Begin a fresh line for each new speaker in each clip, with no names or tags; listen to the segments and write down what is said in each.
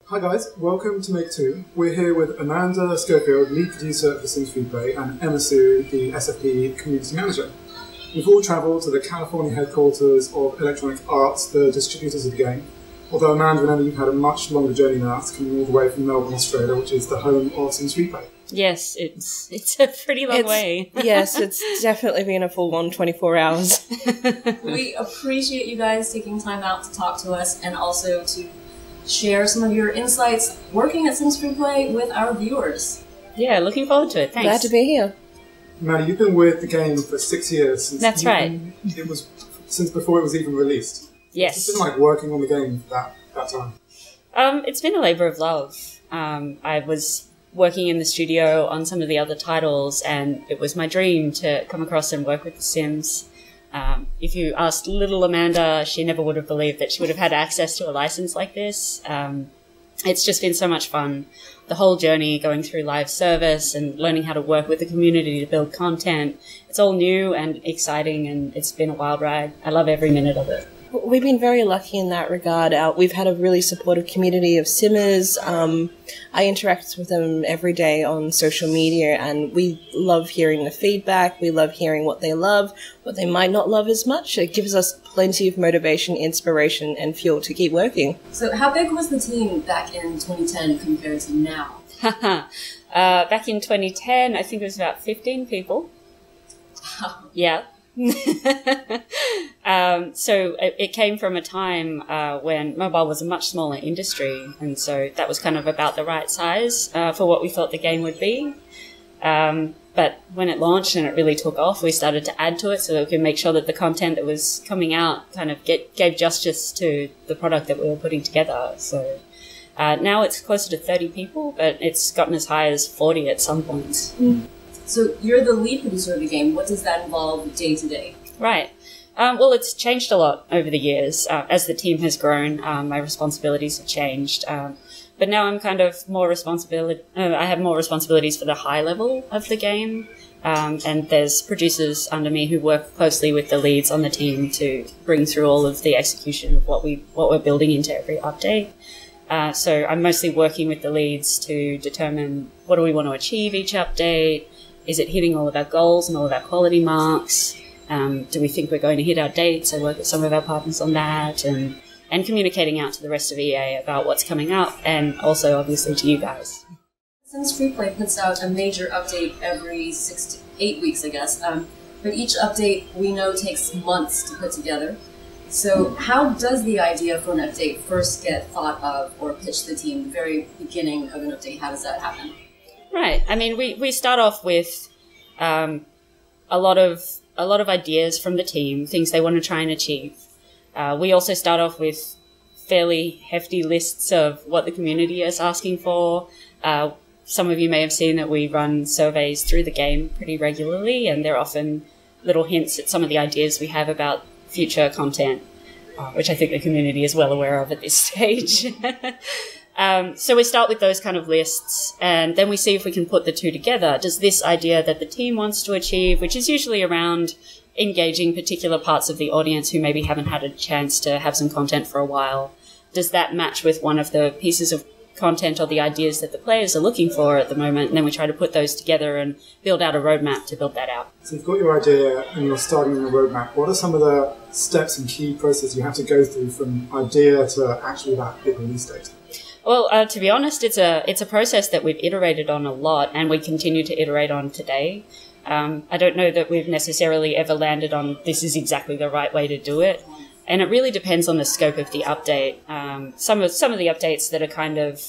Hi guys, welcome to Make 2. We're here with Amanda Schofield, lead producer of the Sims FreePlay, and Emma Sue, the SFP community manager. We've all travelled to the California headquarters of Electronic Arts, the distributors of the game. Although Amanda and Emma, you've had a much longer journey than us, coming all the way from Melbourne, Australia, which is the home of Sims FreePlay.
Yes, it's a pretty long way.
Yes, it's definitely been a full-on 24 hours.
We appreciate you guys taking time out to talk to us and also to share some of your insights working at Sims FreePlay with our viewers.
Yeah, looking forward to it. Thanks.
Glad to be here.
Amanda, you've been with the game for 6 years.
That's right.
It was since before it was even released.
Yes.
It's been like working on the game for that time.
It's been a labour of love. I was working in the studio on some of the other titles, and it was my dream to come across and work with The Sims. If you asked little Amanda, she never would have believed that she would have had access to a license like this. It's just been so much fun. The whole journey going through live service and learning how to work with the community to build content. It's all new and exciting, and it's been a wild ride. I love every minute of it.
We've been very lucky in that regard. We've had a really supportive community of Simmers. I interact with them every day on social media, and we love hearing the feedback. We love hearing what they love, what they might not love as much. It gives us plenty of motivation, inspiration, and fuel to keep working.
So how big was the team back in 2010 compared to now?
Back in 2010, I think it was about 15 people. Yeah. So it came from a time when mobile was a much smaller industry, and so that was kind of about the right size for what we thought the game would be. But when it launched and it really took off, we started to add to it so that we could make sure that the content that was coming out kind of gave justice to the product that we were putting together. So now it's closer to 30 people, but it's gotten as high as 40 at some points.
Mm. So you're the lead producer of the game. What does that involve day to day?
Right. Well, it's changed a lot over the years. As the team has grown, my responsibilities have changed. But now I'm kind of more I have more responsibilities for the high level of the game. And there's producers under me who work closely with the leads on the team to bring through all of the execution of what we're building into every update. So I'm mostly working with the leads to determine what do we want to achieve each update. Is it hitting all of our goals and all of our quality marks? Do we think we're going to hit our dates? I work with some of our partners on that, and communicating out to the rest of EA about what's coming up, and also obviously to you guys.
Sims FreePlay puts out a major update every 6 to 8 weeks, I guess. But each update we know takes months to put together. So how does the idea for an update first get thought of or pitched to the team? The very beginning of an update, how does that happen?
Right. I mean, we start off with a lot of ideas from the team, things they want to try and achieve. We also start off with fairly hefty lists of what the community is asking for. Some of you may have seen that we run surveys through the game pretty regularly, and they're often little hints at some of the ideas we have about future content, which I think the community is well aware of at this stage. So we start with those kind of lists, and then we see if we can put the two together. Does this idea that the team wants to achieve, which is usually around engaging particular parts of the audience who maybe haven't had a chance to have some content for a while, does that match with one of the pieces of content or the ideas that the players are looking for at the moment? And then we try to put those together and build out a roadmap to build that out. So
you've got your idea and you're starting on the roadmap. What are some of the steps and key processes you have to go through from idea to actually that big release date?
Well, to be honest, it's a process that we've iterated on a lot, and we continue to iterate on today. I don't know that we've necessarily ever landed on this is exactly the right way to do it, and it really depends on the scope of the update. Some of the updates that are kind of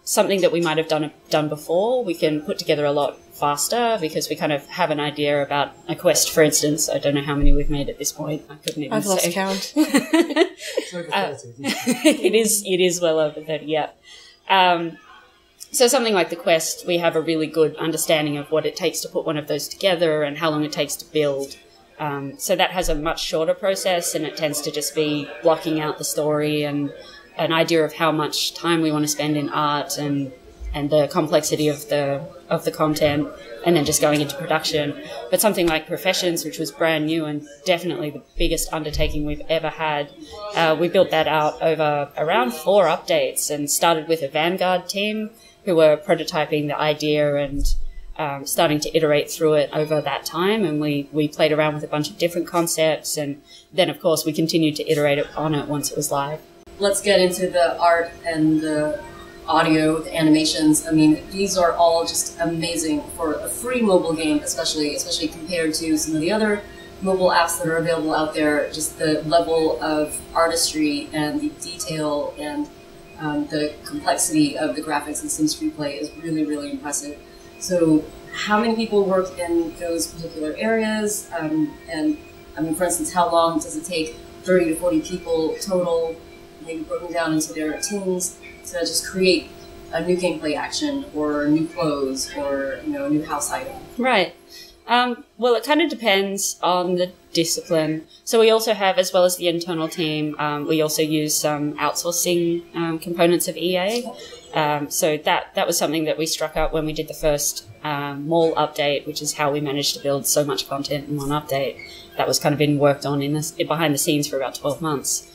something that we might have done before, we can put together a lot faster because we kind of have an idea about a quest, for instance. I don't know how many we've made at this point. I couldn't even say.
I've lost count.
It's over 30.
It is well over 30, yeah. So something like the quest, we have a really good understanding of what it takes to put one of those together and how long it takes to build. So that has a much shorter process, and it tends to just be blocking out the story and an idea of how much time we want to spend in art and the complexity of the content, and then just going into production. But something like Professions, which was brand new and definitely the biggest undertaking we've ever had, we built that out over around 4 updates and started with a vanguard team who were prototyping the idea and starting to iterate through it over that time. And we played around with a bunch of different concepts, and then of course we continued to iterate on it once it was live.
Let's get into the art and the audio, the animations. I mean, these are all just amazing for a free mobile game, especially compared to some of the other mobile apps that are available out there. Just the level of artistry and the detail and the complexity of the graphics in Sims FreePlay is really, really impressive. So how many people work in those particular areas? And I mean, for instance, how long does it take 30 to 40 people total, maybe broken down into their teams, to just create a new gameplay action or new clothes or, you know, a new house item?
Right. Well, it kind of depends on the discipline. So we also have, as well as the internal team, we also use some outsourcing components of EA. So that was something that we struck up when we did the first mall update, which is how we managed to build so much content in one update. That was kind of been worked on behind the scenes for about 12 months.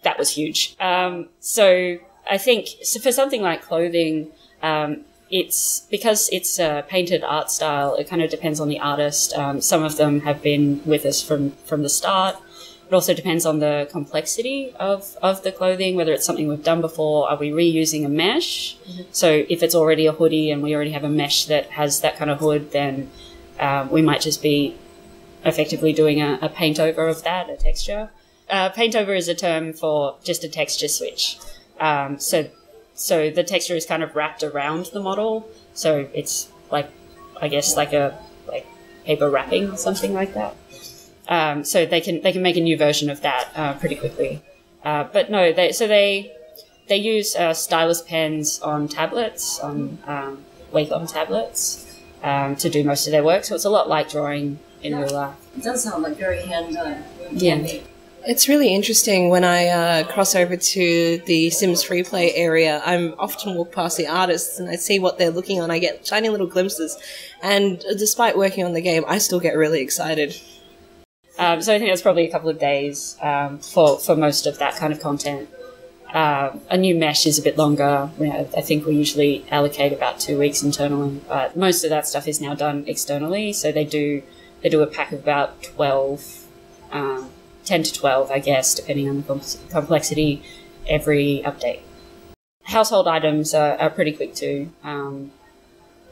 That was huge. So I think for something like clothing, it's because it's a painted art style, it kind of depends on the artist. Some of them have been with us from the start. It also depends on the complexity of the clothing, whether it's something we've done before. Are we reusing a mesh? Mm-hmm. So if it's already a hoodie and we already have a mesh that has that kind of hood, then we might just be effectively doing a paint over of that, a texture. Paint over is a term for just a texture switch. So the texture is kind of wrapped around the model. So it's like, I guess, like paper wrapping or something like that. So they can make a new version of that pretty quickly. But no, they use stylus pens on tablets, on Wacom tablets, to do most of their work. So it's a lot like drawing in real life.
It does sound like very hand-done.
Yeah.
It's really interesting when I cross over to the Sims FreePlay area. I'm often walk past the artists and I see what they're looking on. I get tiny little glimpses. And despite working on the game, I still get really excited.
So I think that's probably a couple of days for most of that kind of content. A new mesh is a bit longer. I think we usually allocate about 2 weeks internally, but most of that stuff is now done externally. So they do a pack of about 10 to 12, I guess, depending on the complexity, every update. Household items are pretty quick too,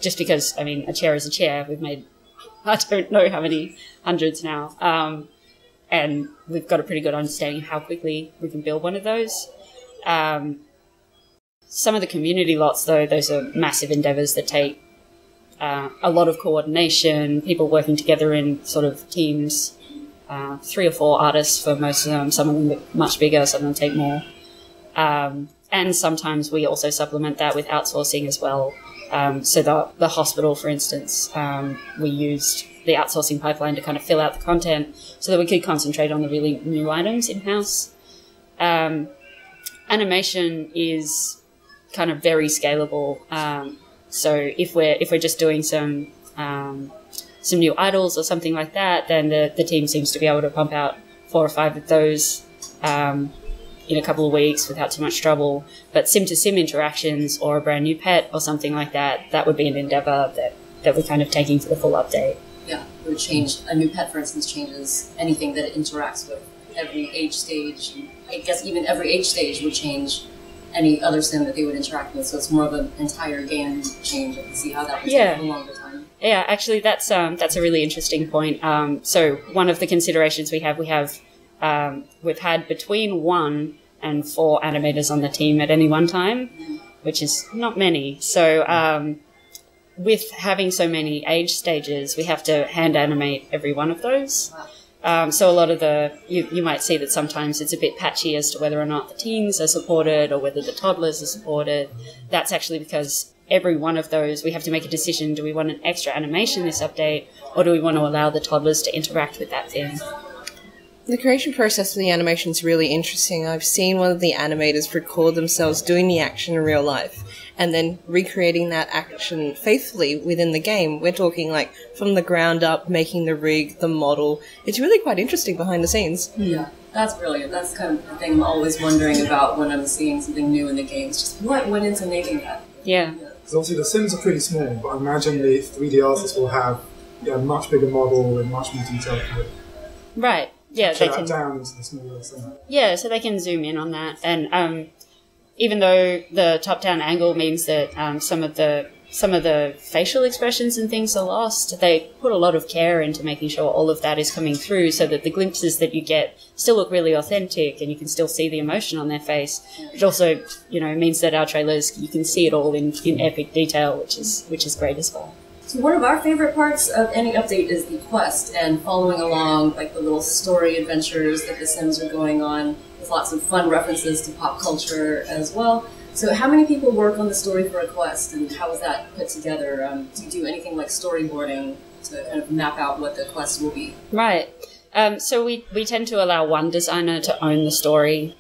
just because, I mean, a chair is a chair. We've made, I don't know how many hundreds now, and we've got a pretty good understanding of how quickly we can build one of those. Some of the community lots, though, those are massive endeavours that take a lot of coordination, people working together in sort of teams. 3 or 4 artists for most of them. Some of them much bigger, some of them take more. And sometimes we also supplement that with outsourcing as well. So the hospital, for instance, we used the outsourcing pipeline to kind of fill out the content so that we could concentrate on the really new items in-house. Animation is kind of very scalable. So if we're just doing some new idols or something like that, then the team seems to be able to pump out 4 or 5 of those in a couple of weeks without too much trouble. But sim-to-sim interactions or a brand new pet or something like that, that would be an endeavour that we're kind of taking to the full update.
Yeah, it would change. A new pet, for instance, changes anything that it interacts with every age stage. I guess even every age stage would change any other sim that they would interact with. So it's more of an entire game change. I can see how that would take a longer time.
Yeah, actually, that's a really interesting point. So one of the considerations we've had between 1 and 4 animators on the team at any one time, which is not many. So with having so many age stages, we have to hand animate every one of those. So a lot of you might see that sometimes it's a bit patchy as to whether or not the teens are supported or whether the toddlers are supported. That's actually because every one of those, we have to make a decision. Do we want an extra animation this update, or do we want to allow the toddlers to interact with that thing?
The creation process for the animation is really interesting. I've seen one of the animators record themselves doing the action in real life and then recreating that action faithfully within the game. We're talking like from the ground up, making the rig, the model. It's really quite interesting behind the scenes.
Yeah, that's brilliant. That's kind of the thing I'm always wondering about when I'm seeing something new in the games. Just what went into making that?
Yeah.
Because obviously the Sims are pretty small, but I imagine the 3D artists will have a much bigger model and much more detailed code.
Right. Yeah,
They
they can.
down into the smaller Sim.
Yeah, so they can zoom in on that, and even though the top-down angle means that some of the facial expressions and things are lost, they put a lot of care into making sure all of that is coming through, so that the glimpses that you get still look really authentic, and you can still see the emotion on their face. Which also, means that our trailers, you can see it all in epic detail, which is great as well.
So one of our favorite parts of any update is the quest and following along like the little story adventures that the Sims are going on. There's lots of fun references to pop culture as well. So how many people work on the story for a quest, and how is that put together? Do you do anything like storyboarding to kind of map out what the quest will be?
Right. So we tend to allow one designer to own the story.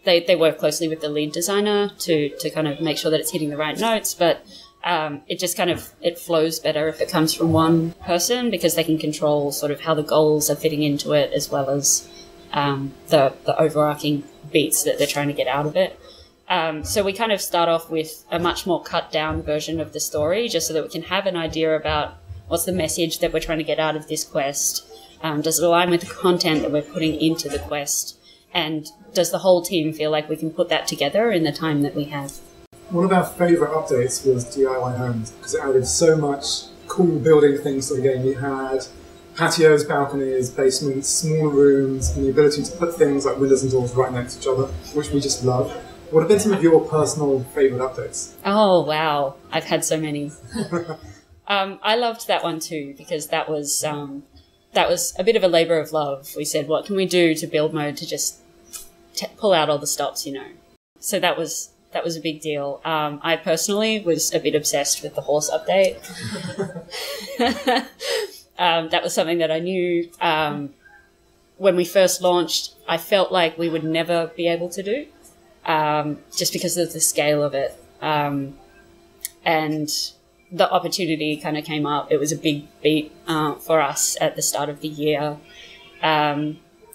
They work closely with the lead designer to kind of make sure that it's hitting the right notes, but it just kind of, it flows better if it comes from one person, because they can control sort of how the goals are fitting into it, as well as the overarching beats that they're trying to get out of it. So we kind of start off with a much more cut down version of the story, just so that we can have an idea about what's the message that we're trying to get out of this quest. Does it align with the content that we're putting into the quest? And does the whole team feel like we can put that together in the time that we have?
One of our favourite updates was DIY homes, because it added so much cool building things to the game. You had patios, balconies, basements, smaller rooms, and the ability to put things like windows and doors right next to each other, which we just love. What have been some of your personal favourite updates?
Oh, wow. I've had so many. I loved that one too, because that was a bit of a labour of love. We said, what can we do to build mode to just pull out all the stops, So that was a big deal. I personally was a bit obsessed with the horse update. That was something that I knew when we first launched, I felt like we would never be able to do, just because of the scale of it. And the opportunity kind of came up. It was a big beat for us at the start of the year.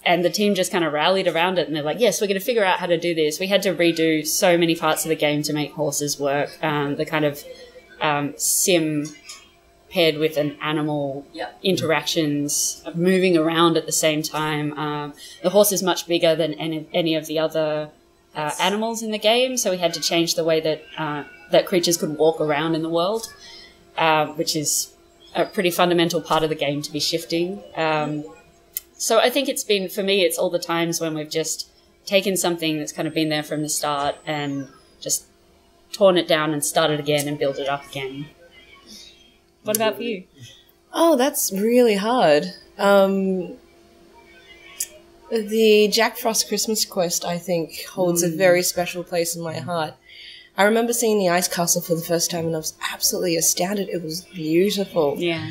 And the team just kind of rallied around it, and they're like, yes, we're going to figure out how to do this. We had to redo so many parts of the game to make horses work. The kind of sim paired with an animal interactions, moving around at the same time. The horse is much bigger than any of the other animals in the game, so we had to change the way that creatures could walk around in the world, which is a pretty fundamental part of the game to be shifting. So I think it's been, for me, it's all the times when we've just taken something that's kind of been there from the start and just torn it down and started again and built it up again. What about for you?
Oh, that's really hard. The Jack Frost Christmas quest, I think, holds a very special place in my heart. I remember seeing the Ice Castle for the first time and I was absolutely astounded. It was beautiful.
Yeah.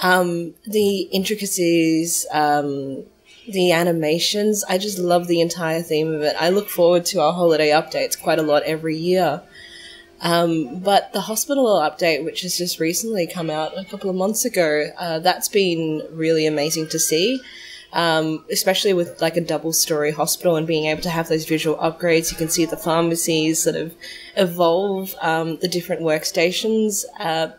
The intricacies, the animations, I just love the entire theme of it. I look forward to our holiday updates quite a lot every year. But the hospital update, which has just recently come out a couple of months ago, that's been really amazing to see. Especially with like a double-story hospital and being able to have those visual upgrades. You can see the pharmacies sort of evolve, the different workstations.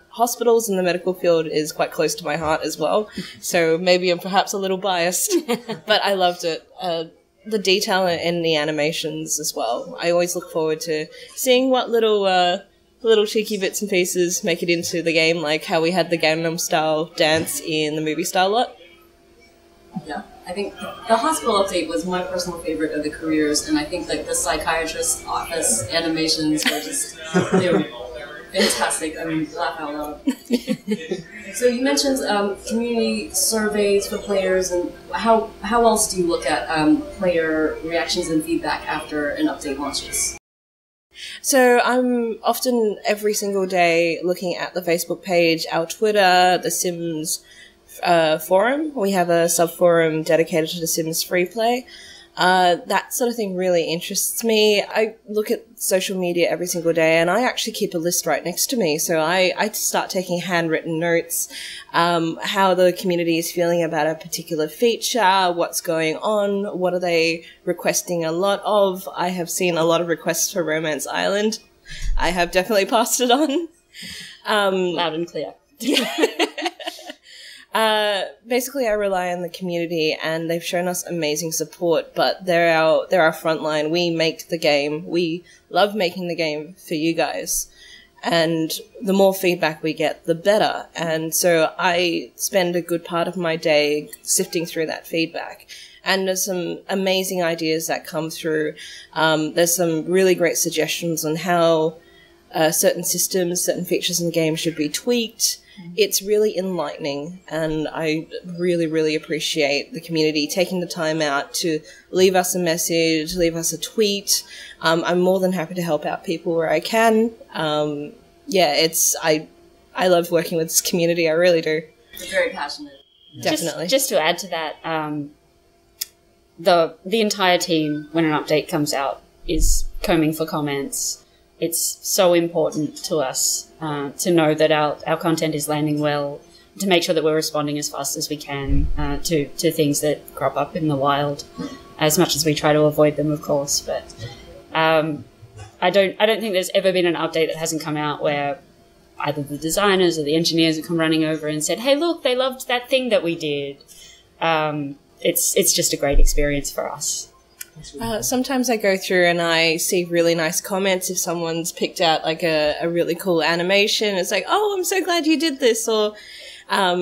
Hospitals in the medical field is quite close to my heart as well, so maybe I'm perhaps a little biased, but I loved it. The detail in the animations as well. I always look forward to seeing what little cheeky bits and pieces make it into the game, like how we had the Gangnam Style dance in the movie Star Lot.
Yeah, I think the hospital update was my personal favorite of the careers, and I think like the psychiatrist's office animations were just, they were fantastic. I mean, laugh out loud. So you mentioned community surveys for players, and how else do you look at player reactions and feedback after an update launches?
So I'm often every single day looking at the Facebook page, our Twitter, the Sims forum. We have a sub-forum dedicated to the Sims FreePlay. That sort of thing really interests me. I look at social media every single day, and I actually keep a list right next to me. So I start taking handwritten notes, how the community is feeling about a particular feature, what's going on, what are they requesting a lot of. I have seen a lot of requests for Romance Island. I have definitely passed it on.
Loud and clear.
Basically, I rely on the community, and they've shown us amazing support, but they're our front line. We make the game. We love making the game for you guys. And the more feedback we get, the better. And so I spend a good part of my day sifting through that feedback. And there's some amazing ideas that come through. There's some really great suggestions on how certain systems, certain features in the game should be tweaked. It's really enlightening, and I really, really appreciate the community taking the time out to leave us a message, leave us a tweet. I'm more than happy to help out people where I can. I love working with this community, I really do.
You're very passionate.
Definitely.
Just to add to that, the entire team, when an update comes out, is combing for comments. It's so important to us to know that our content is landing well, to make sure that we're responding as fast as we can to things that crop up in the wild, as much as we try to avoid them, of course. But I don't think there's ever been an update that hasn't come out where either the designers or the engineers have come running over and said, "Hey, look, they loved that thing that we did." It's just a great experience for us.
Sometimes I go through and I see really nice comments if someone's picked out like a really cool animation. It's like, "Oh, I'm so glad you did this," or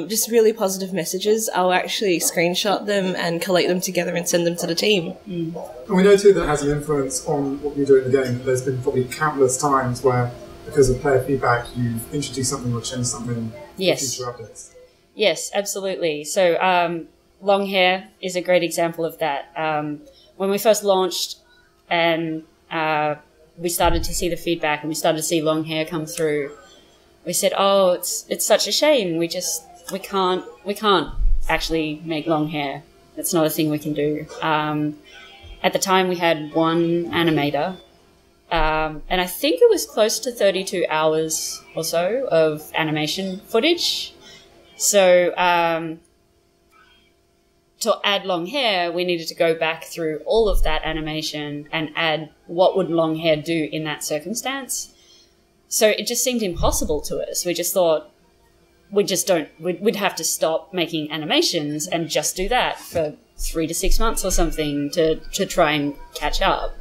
just really positive messages. I'll actually screenshot them and collate them together and send them to the team.
And we know too that has an influence on what you do in the game. There's been probably countless times where, because of player feedback, you've introduced something or changed something for future updates.
Yes, absolutely. So long hair is a great example of that. When we first launched and we started to see the feedback and we started to see long hair come through, we said, "Oh, it's such a shame. We can't actually make long hair. That's not a thing we can do." At the time, we had one animator, and I think it was close to 32 hours or so of animation footage. So to add long hair, we needed to go back through all of that animation and add what would long hair do in that circumstance. So it just seemed impossible to us. We just thought we'd have to stop making animations and just do that for 3 to 6 months or something to try and catch up.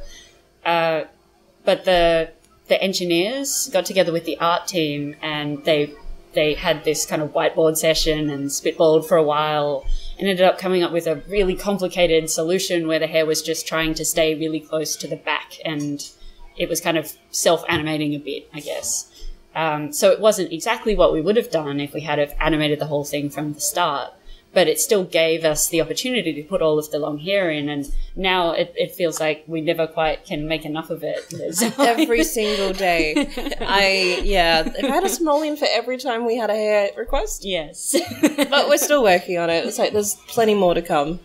But the engineers got together with the art team, and they had this kind of whiteboard session and spitballed for a while, and ended up coming up with a really complicated solution where the hair was just trying to stay really close to the back, and it was kind of self-animating a bit, I guess. So it wasn't exactly what we would have done if we had have animated the whole thing from the start, but it still gave us the opportunity to put all of the long hair in, and now it feels like we never quite can make enough of it.
Every single day. They've had us mulling for every time we had a hair request.
Yes.
But we're still working on it. It's like there's plenty more to come.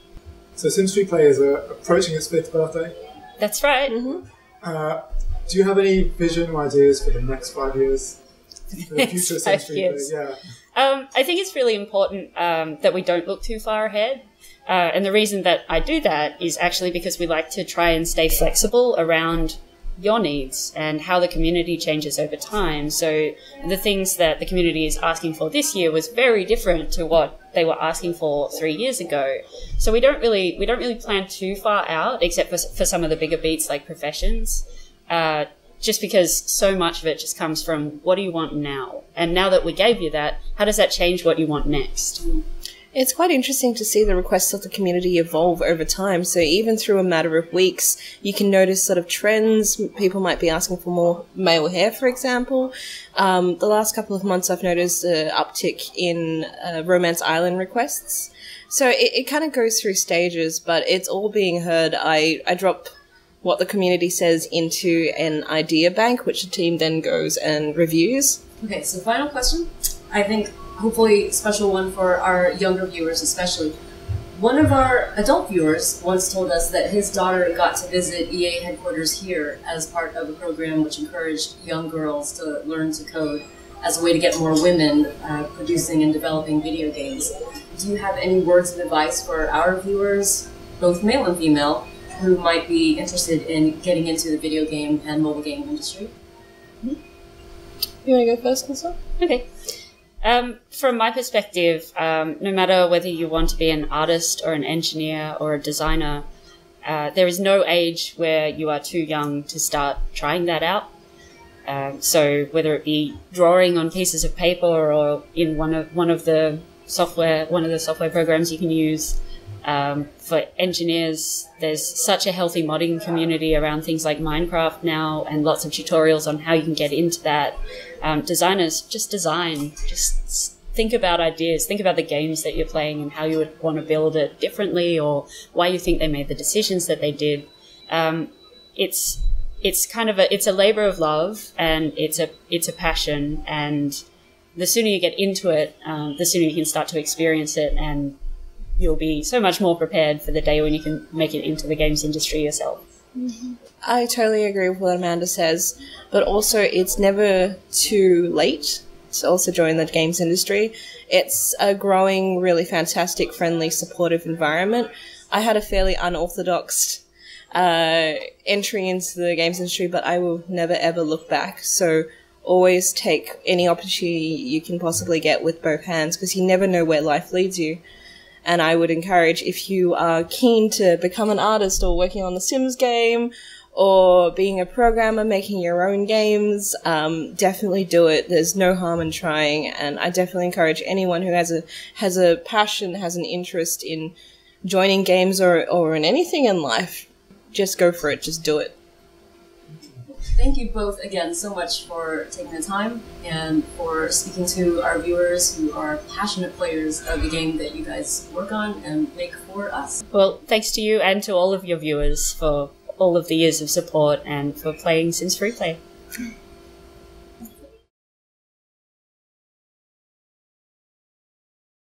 So Sims FreePlay is approaching its 5th birthday.
That's right.
Mm-hmm.
Do you have any vision or ideas for the next 5 years? For the future of Sims FreePlay? Yeah.
I think it's really important that we don't look too far ahead. And the reason that I do that is actually because we like to try and stay flexible around your needs and how the community changes over time. So the things that the community is asking for this year was very different to what they were asking for 3 years ago. So we don't really plan too far out, except for some of the bigger beats like professions. Just because so much of it just comes from what do you want now? And now that we gave you that, how does that change what you want next?
It's quite interesting to see the requests of the community evolve over time. So even through a matter of weeks, you can notice sort of trends. People might be asking for more male hair, for example. The last couple of months, I've noticed an uptick in Romance Island requests. So it kind of goes through stages, but it's all being heard. I drop what the community says into an idea bank, which the team then goes and reviews.
Okay, so final question. I think hopefully special one for our younger viewers especially. One of our adult viewers once told us that his daughter got to visit EA headquarters here as part of a program which encouraged young girls to learn to code as a way to get more women producing and developing video games. Do you have any words of advice for our viewers, both male and female, who might be interested in getting into the video game and mobile game industry?
You want to go first, Lisa?
Okay. From my perspective, no matter whether you want to be an artist or an engineer or a designer, there is no age where you are too young to start trying that out. So whether it be drawing on pieces of paper or in one of the software programs you can use. For engineers, there's such a healthy modding community around things like Minecraft now, and lots of tutorials on how you can get into that. Designers, just design. Just think about ideas. Think about the games that you're playing and how you would want to build it differently, or why you think they made the decisions that they did. It's kind of it's a labor of love, and it's a passion. And the sooner you get into it, the sooner you can start to experience it, and you'll be so much more prepared for the day when you can make it into the games industry yourself.
Mm-hmm. I totally agree with what Amanda says, but also it's never too late to also join the games industry. It's a growing, really fantastic, friendly, supportive environment. I had a fairly unorthodox entry into the games industry, but I will never ever look back. So always take any opportunity you can possibly get with both hands, because you never know where life leads you. And I would encourage, if you are keen to become an artist or working on the Sims game or being a programmer, making your own games, definitely do it. There's no harm in trying. And I definitely encourage anyone who has a passion, has an interest in joining games or in anything in life, just go for it. Just do it.
Thank you both again so much for taking the time and for speaking to our viewers who are passionate players of the game that you guys work on and make for us.
Well, thanks to you and to all of your viewers for all of the years of support and for playing Sims FreePlay.